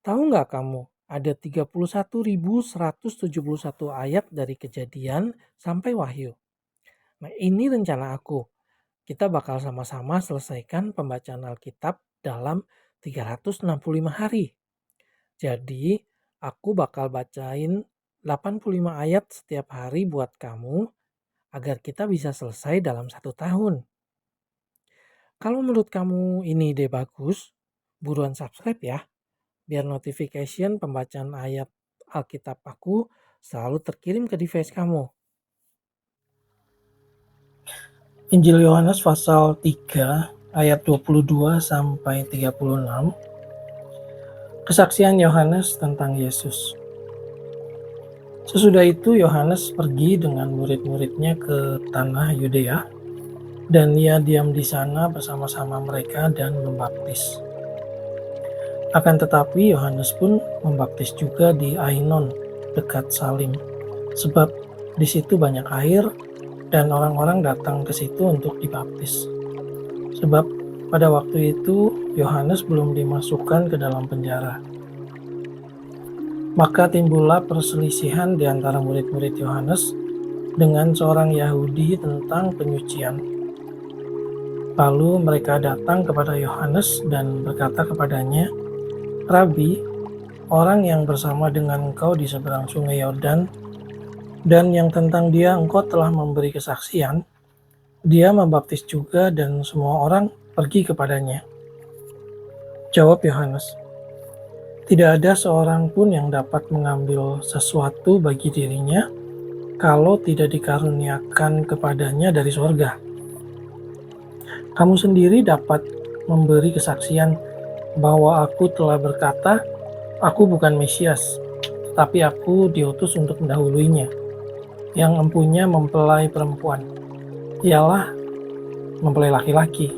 Tahu nggak kamu, ada 31.171 ayat dari Kejadian sampai Wahyu. Nah, ini rencana aku. Kita bakal sama-sama selesaikan pembacaan Alkitab dalam 365 hari. Jadi, aku bakal bacain 85 ayat setiap hari buat kamu agar kita bisa selesai dalam 1 tahun. Kalau menurut kamu ini ide bagus, buruan subscribe ya, biar notification pembacaan ayat Alkitab aku selalu terkirim ke device kamu. Injil Yohanes pasal 3 ayat 22 sampai 36. Kesaksian Yohanes tentang Yesus. Sesudah itu Yohanes pergi dengan murid-muridnya ke tanah Yudea, dan ia diam di sana bersama-sama mereka dan membaptis. Akan tetapi Yohanes pun membaptis juga di Ainon dekat Salim, sebab di situ banyak air dan orang-orang datang ke situ untuk dibaptis. Sebab pada waktu itu Yohanes belum dimasukkan ke dalam penjara. Maka timbullah perselisihan di antara murid-murid Yohanes dengan seorang Yahudi tentang penyucian. Lalu mereka datang kepada Yohanes dan berkata kepadanya, "Rabi, orang yang bersama dengan engkau di seberang sungai Yordan, dan yang tentang dia engkau telah memberi kesaksian, dia membaptis juga dan semua orang pergi kepadanya." Jawab Yohanes, "Tidak ada seorang pun yang dapat mengambil sesuatu bagi dirinya kalau tidak dikaruniakan kepadanya dari sorga. Kamu sendiri dapat memberi kesaksian bahwa aku telah berkata, aku bukan Mesias, tetapi aku diutus untuk mendahuluinya, yang empunya mempelai perempuan. Ialah mempelai laki-laki,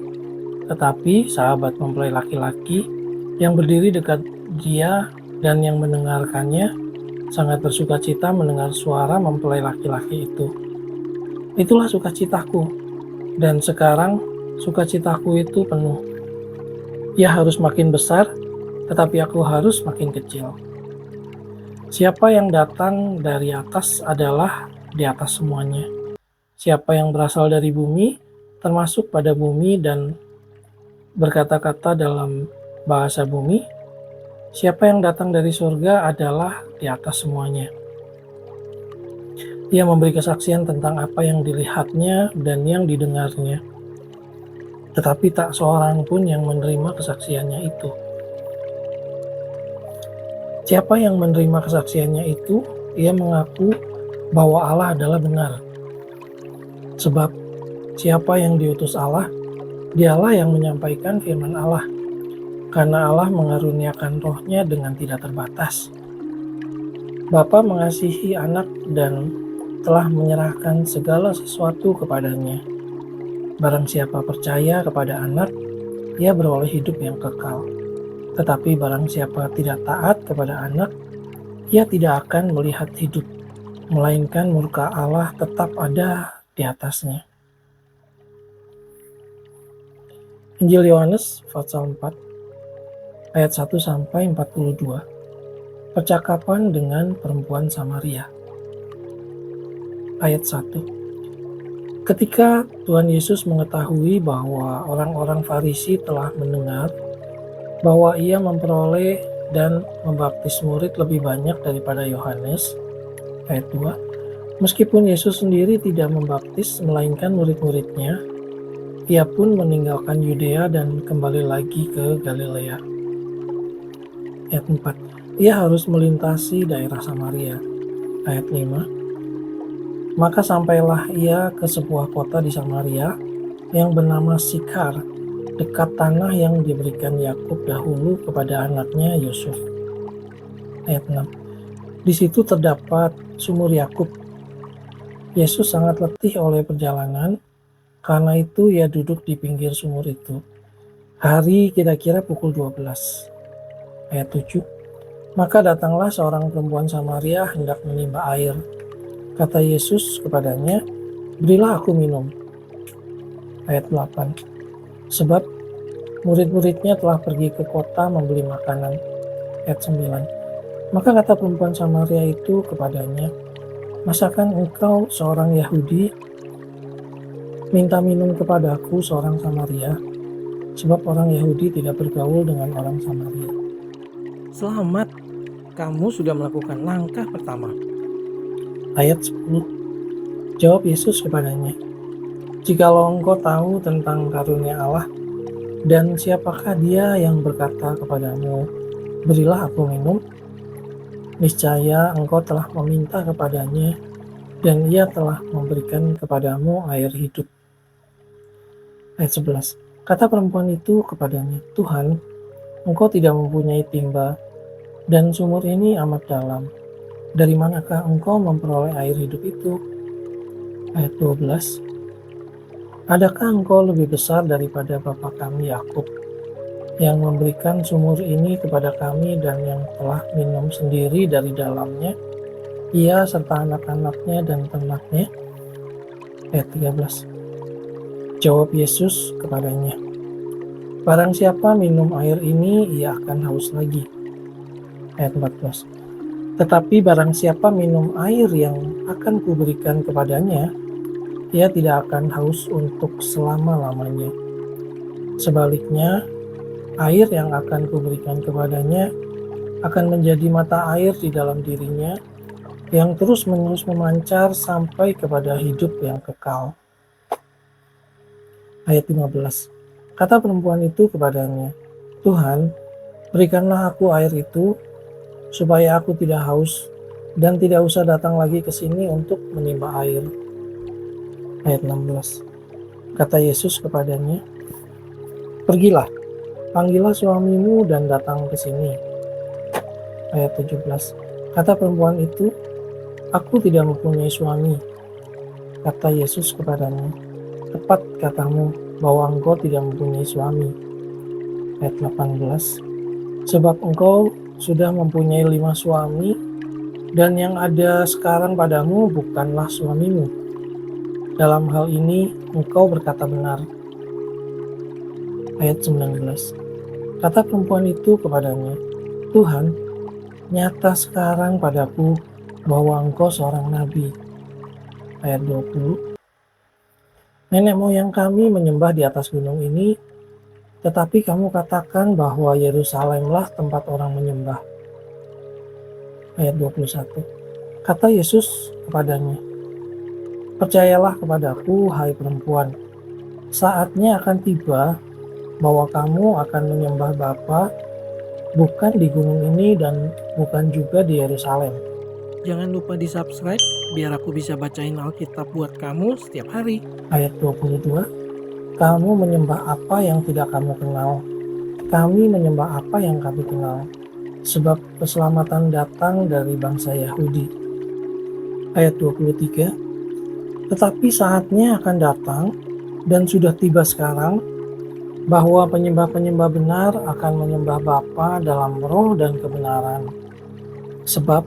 tetapi sahabat mempelai laki-laki yang berdiri dekat dia dan yang mendengarkannya sangat bersukacita mendengar suara mempelai laki-laki itu. Itulah sukacitaku, dan sekarang sukacitaku itu penuh. Ia harus makin besar, tetapi aku harus makin kecil. Siapa yang datang dari atas adalah di atas semuanya. Siapa yang berasal dari bumi, termasuk pada bumi dan berkata-kata dalam bahasa bumi. Siapa yang datang dari surga adalah di atas semuanya. Ia memberi kesaksian tentang apa yang dilihatnya dan yang didengarnya. Tetapi tak seorang pun yang menerima kesaksiannya itu. Siapa yang menerima kesaksiannya itu, ia mengaku bahwa Allah adalah benar. Sebab siapa yang diutus Allah, dialah yang menyampaikan firman Allah. Karena Allah mengaruniakan rohnya dengan tidak terbatas. Bapa mengasihi anak dan telah menyerahkan segala sesuatu kepadanya. Barang siapa percaya kepada anak, ia beroleh hidup yang kekal. Tetapi barang siapa tidak taat kepada anak, ia tidak akan melihat hidup, melainkan murka Allah tetap ada di atasnya. Injil Yohanes pasal 4 ayat 1 sampai 42. Percakapan dengan perempuan Samaria. Ayat 1. Ketika Tuhan Yesus mengetahui bahwa orang-orang Farisi telah mendengar bahwa ia memperoleh dan membaptis murid lebih banyak daripada Yohanes. Ayat 2. Meskipun Yesus sendiri tidak membaptis melainkan murid-muridnya, ia pun meninggalkan Yudea dan kembali lagi ke Galilea. Ayat 4. Ia harus melintasi daerah Samaria. Ayat 5. Maka sampailah ia ke sebuah kota di Samaria yang bernama Sikar, dekat tanah yang diberikan Yakub dahulu kepada anaknya Yusuf. Ayat 6. Di situ terdapat sumur Yakub. Yesus sangat letih oleh perjalanan, karena itu ia duduk di pinggir sumur itu. Hari kira-kira pukul 12. Ayat 7. Maka datanglah seorang perempuan Samaria hendak menimba air. Kata Yesus kepadanya, "Berilah aku minum." Ayat 8. Sebab murid-muridnya telah pergi ke kota membeli makanan. Ayat 9. Maka kata perempuan Samaria itu kepadanya, masakan engkau seorang Yahudi minta minum kepadaku seorang Samaria? Sebab orang Yahudi tidak bergaul dengan orang Samaria. Selamat, kamu sudah melakukan langkah pertama. Ayat 10. Jawab Yesus kepadanya, jikalau engkau tahu tentang karunia Allah, dan siapakah dia yang berkata kepadamu, berilah aku minum, niscaya engkau telah meminta kepadanya, dan ia telah memberikan kepadamu air hidup. Ayat 11. Kata perempuan itu kepadanya, Tuhan, engkau tidak mempunyai timba, dan sumur ini amat dalam. Dari manakah engkau memperoleh air hidup itu? Ayat 12. Adakah engkau lebih besar daripada bapa kami Yakub, yang memberikan sumur ini kepada kami dan yang telah minum sendiri dari dalamnya, ia serta anak-anaknya dan ternaknya? Ayat 13. Jawab Yesus kepadanya, barang siapa minum air ini, ia akan haus lagi. Ayat 14. Tetapi barang siapa minum air yang akan kuberikan kepadanya, ia tidak akan haus untuk selama-lamanya. Sebaliknya, air yang akan kuberikan kepadanya akan menjadi mata air di dalam dirinya, yang terus-menerus memancar sampai kepada hidup yang kekal. Ayat 15. Kata perempuan itu kepadanya, Tuhan, berikanlah aku air itu, supaya aku tidak haus, dan tidak usah datang lagi ke sini untuk menimba air. Ayat 16. Kata Yesus kepadanya, pergilah, panggillah suamimu dan datang ke sini. Ayat 17. Kata perempuan itu, aku tidak mempunyai suami. Kata Yesus kepadanya, tepat katamu bahwa engkau tidak mempunyai suami. Ayat 18. Sebab engkau sudah mempunyai 5 suami, dan yang ada sekarang padamu bukanlah suamimu. Dalam hal ini engkau berkata benar. Ayat 19. Kata perempuan itu kepadanya, Tuhan, nyata sekarang padaku bahwa engkau seorang nabi. Ayat 20. Nenek moyang kami menyembah di atas gunung ini, tetapi kamu katakan bahwa Yerusalemlah tempat orang menyembah. Ayat 21. Kata Yesus kepadanya, percayalah kepadaku, hai perempuan, saatnya akan tiba bahwa kamu akan menyembah Bapa bukan di gunung ini dan bukan juga di Yerusalem. Jangan lupa di-subscribe biar aku bisa bacain Alkitab buat kamu setiap hari. Ayat 22. Kamu menyembah apa yang tidak kamu kenal. Kami menyembah apa yang kami kenal. Sebab keselamatan datang dari bangsa Yahudi. Ayat 23. Tetapi saatnya akan datang dan sudah tiba sekarang bahwa penyembah-penyembah benar akan menyembah Bapa dalam roh dan kebenaran. Sebab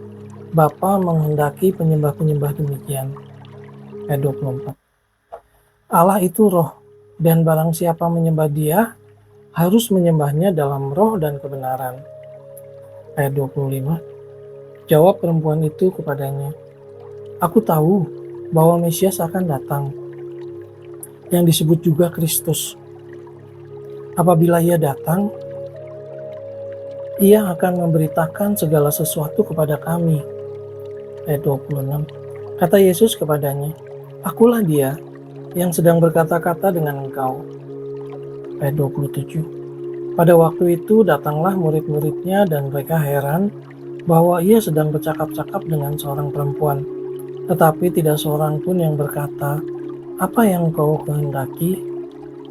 Bapa menghendaki penyembah-penyembah demikian. Ayat 24. Allah itu roh, dan barang siapa menyembah dia, harus menyembahnya dalam roh dan kebenaran. Ayat 25. Jawab perempuan itu kepadanya, aku tahu bahwa Mesias akan datang, yang disebut juga Kristus. Apabila ia datang, ia akan memberitakan segala sesuatu kepada kami. Ayat 26. Kata Yesus kepadanya, akulah dia yang sedang berkata-kata dengan engkau. Ayat 27. Pada waktu itu datanglah murid-muridnya dan mereka heran bahwa ia sedang bercakap-cakap dengan seorang perempuan. Tetapi tidak seorang pun yang berkata, apa yang kau kehendaki?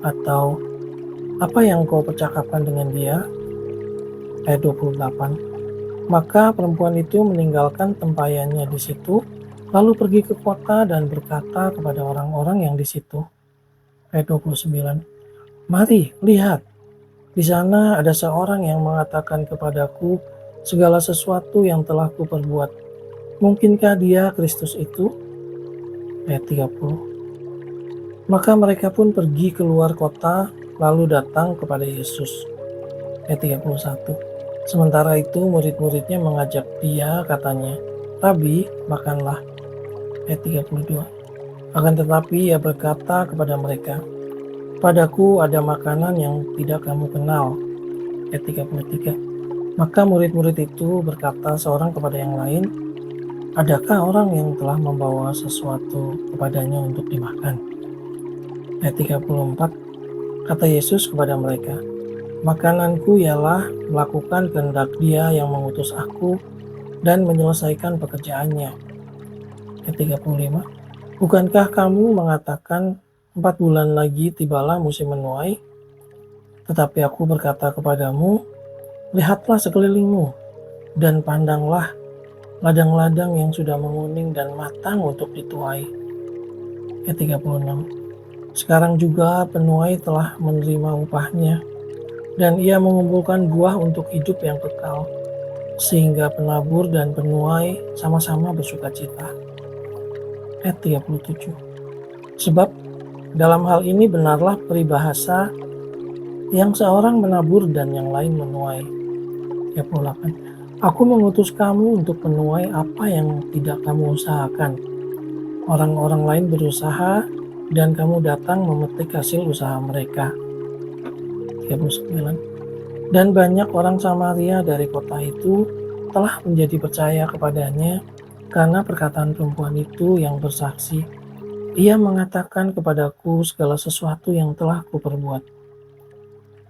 Atau apa yang kau percakapkan dengan dia? Ayat 28. Maka perempuan itu meninggalkan tempayannya di situ, lalu pergi ke kota dan berkata kepada orang-orang yang di situ. Ayat 29. Mari, lihat, di sana ada seorang yang mengatakan kepadaku segala sesuatu yang telah kuperbuat. Mungkinkah dia Kristus itu? Ayat 30. Maka mereka pun pergi keluar kota, lalu datang kepada Yesus. Ayat 31. Sementara itu murid-muridnya mengajak dia, katanya, "Rabi, makanlah." Ayat 32. Akan tetapi ia berkata kepada mereka, "Padaku ada makanan yang tidak kamu kenal." Ayat 33. Maka murid-murid itu berkata seorang kepada yang lain, "Adakah orang yang telah membawa sesuatu kepadanya untuk dimakan?" Ayat 34. Kata Yesus kepada mereka, "Makananku ialah melakukan kehendak Dia yang mengutus aku dan menyelesaikan pekerjaannya." Ayat 35. Bukankah kamu mengatakan 4 bulan lagi tibalah musim menuai? Tetapi aku berkata kepadamu, lihatlah sekelilingmu dan pandanglah ladang-ladang yang sudah menguning dan matang untuk dituai. Ayat 36. Sekarang juga penuai telah menerima upahnya, dan ia mengumpulkan buah untuk hidup yang kekal, sehingga penabur dan penuai sama-sama bersukacita. Ayat 37. Sebab dalam hal ini benarlah peribahasa, yang seorang menabur dan yang lain menuai. 38. Aku mengutus kamu untuk menuai apa yang tidak kamu usahakan. Orang-orang lain berusaha dan kamu datang memetik hasil usaha mereka. 39. Dan banyak orang Samaria dari kota itu telah menjadi percaya kepadanya karena perkataan perempuan itu yang bersaksi, "Ia mengatakan kepadaku segala sesuatu yang telah kuperbuat."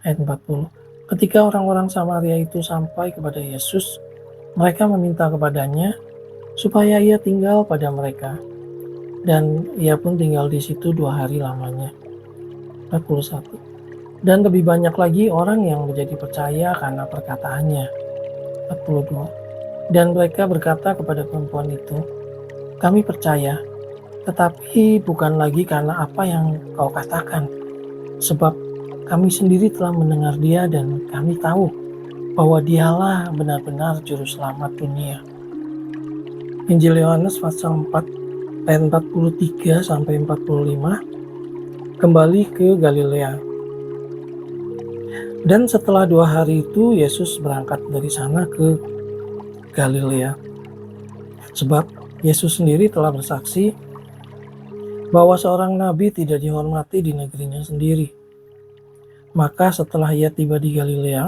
Ayat 40. Ketika orang-orang Samaria itu sampai kepada Yesus, mereka meminta kepadanya supaya ia tinggal pada mereka, dan ia pun tinggal di situ 2 hari lamanya. 41. Dan lebih banyak lagi orang yang menjadi percaya karena perkataannya. 42. Dan mereka berkata kepada perempuan itu, "Kami percaya, tetapi bukan lagi karena apa yang kau katakan, sebab kami sendiri telah mendengar dia dan kami tahu bahwa dialah benar-benar juru selamat dunia." Injil Yohanes pasal 4 ayat 43 sampai 45. Kembali ke Galilea. Dan setelah 2 hari itu Yesus berangkat dari sana ke Galilea. Sebab Yesus sendiri telah bersaksi bahwa seorang nabi tidak dihormati di negerinya sendiri. Maka setelah ia tiba di Galilea,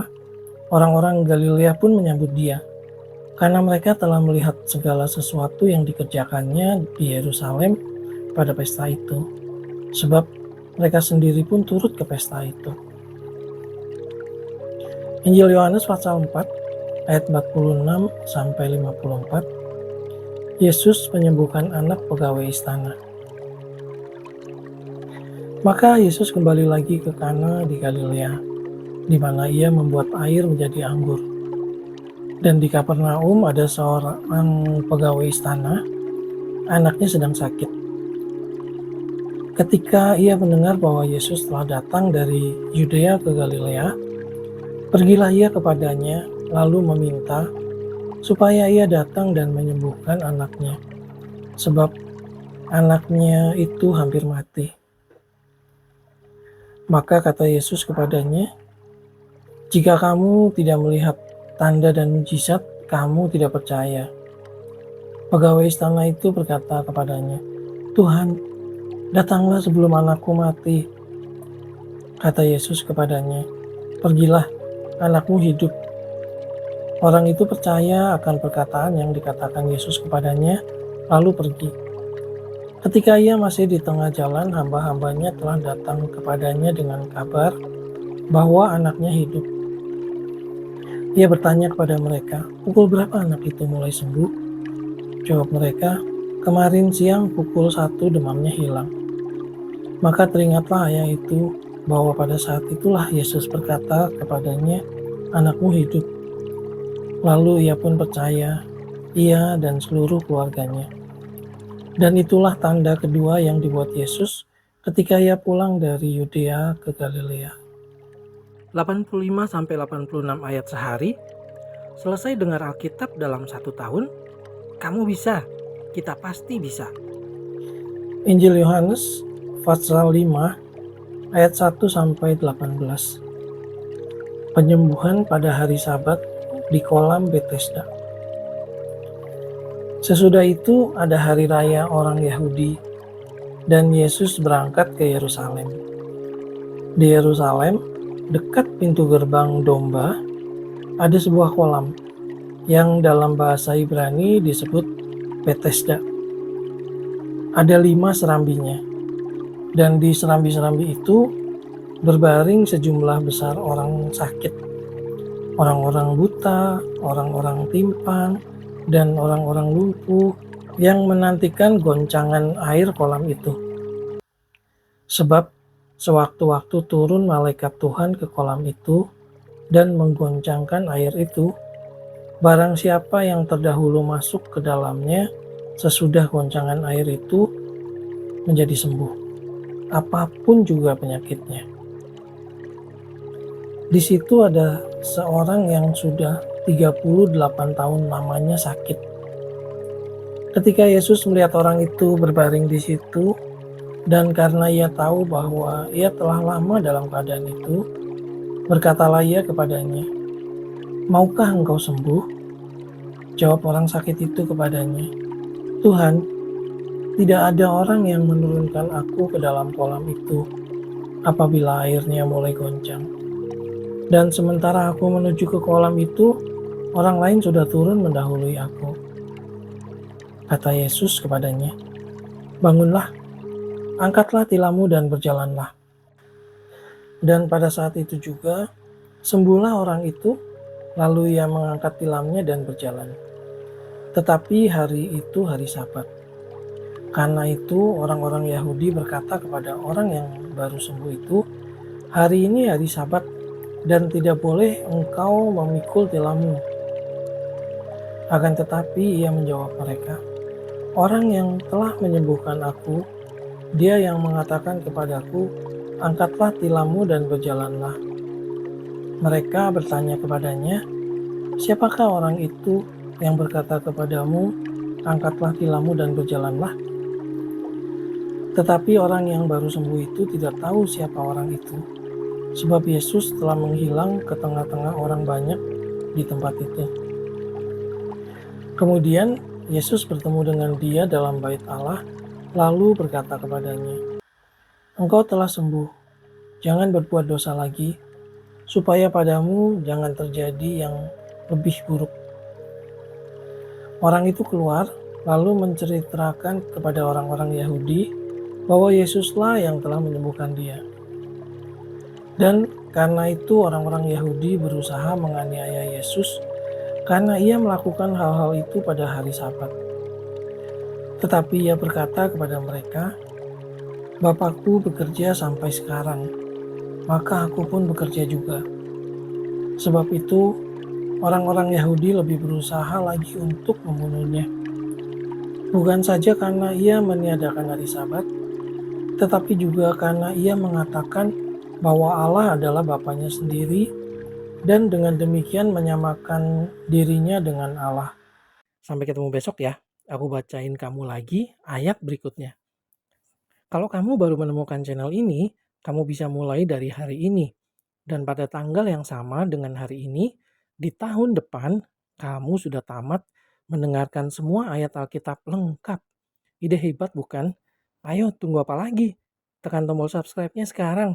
orang-orang Galilea pun menyambut dia, karena mereka telah melihat segala sesuatu yang dikerjakannya di Yerusalem pada pesta itu. Sebab mereka sendiri pun turut ke pesta itu. Injil Yohanes pasal 4 ayat 46 sampai 54. Yesus menyembuhkan anak pegawai istana. Maka Yesus kembali lagi ke Kana di Galilea, di mana ia membuat air menjadi anggur. Dan di Kapernaum ada seorang pegawai istana, anaknya sedang sakit. Ketika ia mendengar bahwa Yesus telah datang dari Yudea ke Galilea, pergilah ia kepadanya, lalu meminta supaya ia datang dan menyembuhkan anaknya, sebab anaknya itu hampir mati. Maka kata Yesus kepadanya, "Jika kamu tidak melihat tanda dan mujizat, kamu tidak percaya." Pegawai istana itu berkata kepadanya, "Tuhan, datanglah sebelum anakku mati." Kata Yesus kepadanya, "Pergilah, anakmu hidup." Orang itu percaya akan perkataan yang dikatakan Yesus kepadanya, lalu pergi. Ketika ia masih di tengah jalan, hamba-hambanya telah datang kepadanya dengan kabar bahwa anaknya hidup. Ia bertanya kepada mereka, "Pukul berapa anak itu mulai sembuh?" Jawab mereka, "Kemarin siang pukul 1 demamnya hilang." Maka teringatlah ayah itu bahwa pada saat itulah Yesus berkata kepadanya, "Anakmu hidup." Lalu ia pun percaya, ia dan seluruh keluarganya. Dan itulah tanda kedua yang dibuat Yesus ketika ia pulang dari Yudea ke Galilea. 85-86 ayat sehari. Selesai dengar Alkitab dalam 1 tahun? Kamu bisa, kita pasti bisa. Injil Yohanes pasal 5 ayat 1-18. Penyembuhan pada hari Sabat di kolam Betesda. Sesudah itu ada hari raya orang Yahudi dan Yesus berangkat ke Yerusalem. Di Yerusalem, dekat pintu gerbang domba, ada sebuah kolam yang dalam bahasa Ibrani disebut Betesda. Ada 5 serambinya, dan di serambi-serambi itu berbaring sejumlah besar orang sakit, orang-orang buta, orang-orang timpang, dan orang-orang lumpuh yang menantikan goncangan air kolam itu. Sebab sewaktu-waktu turun malaikat Tuhan ke kolam itu dan menggoncangkan air itu, barang siapa yang terdahulu masuk ke dalamnya sesudah goncangan air itu menjadi sembuh, apapun juga penyakitnya. Di situ ada seorang yang sudah 38 tahun lamanya sakit. Ketika Yesus melihat orang itu berbaring di situ, dan karena ia tahu bahwa ia telah lama dalam keadaan itu, berkatalah ia kepadanya, "Maukah engkau sembuh?" Jawab orang sakit itu kepadanya, "Tuhan, tidak ada orang yang menurunkan aku ke dalam kolam itu apabila airnya mulai goncang. Dan sementara aku menuju ke kolam itu, orang lain sudah turun mendahului aku." Kata Yesus kepadanya, "Bangunlah, angkatlah tilammu dan berjalanlah." Dan pada saat itu juga, sembuhlah orang itu, lalu ia mengangkat tilamnya dan berjalan. Tetapi hari itu hari Sabat. Karena itu orang-orang Yahudi berkata kepada orang yang baru sembuh itu, "Hari ini hari Sabat, dan tidak boleh engkau memikul tilammu." Akan tetapi ia menjawab mereka, "Orang yang telah menyembuhkan aku, dia yang mengatakan kepadaku, 'Angkatlah tilammu dan berjalanlah.'" Mereka bertanya kepadanya, "Siapakah orang itu yang berkata kepadamu, 'Angkatlah tilammu dan berjalanlah'?" Tetapi orang yang baru sembuh itu tidak tahu siapa orang itu, sebab Yesus telah menghilang ke tengah-tengah orang banyak di tempat itu. Kemudian Yesus bertemu dengan dia dalam bait Allah, lalu berkata kepadanya, "Engkau telah sembuh, jangan berbuat dosa lagi, supaya padamu jangan terjadi yang lebih buruk." Orang itu keluar, lalu menceritakan kepada orang-orang Yahudi bahwa Yesuslah yang telah menyembuhkan dia. Dan karena itu orang-orang Yahudi berusaha menganiaya Yesus karena ia melakukan hal-hal itu pada hari Sabat. Tetapi ia berkata kepada mereka, "Bapakku bekerja sampai sekarang, maka aku pun bekerja juga." Sebab itu orang-orang Yahudi lebih berusaha lagi untuk membunuhnya. Bukan saja karena ia meniadakan hari Sabat, tetapi juga karena ia mengatakan bahwa Allah adalah Bapanya sendiri dan dengan demikian menyamakan dirinya dengan Allah. Sampai ketemu besok ya. Aku bacain kamu lagi ayat berikutnya. Kalau kamu baru menemukan channel ini, kamu bisa mulai dari hari ini. Dan pada tanggal yang sama dengan hari ini, di tahun depan, kamu sudah tamat mendengarkan semua ayat Alkitab lengkap. Ide hebat bukan? Ayo, tunggu apa lagi? Tekan tombol subscribe-nya sekarang.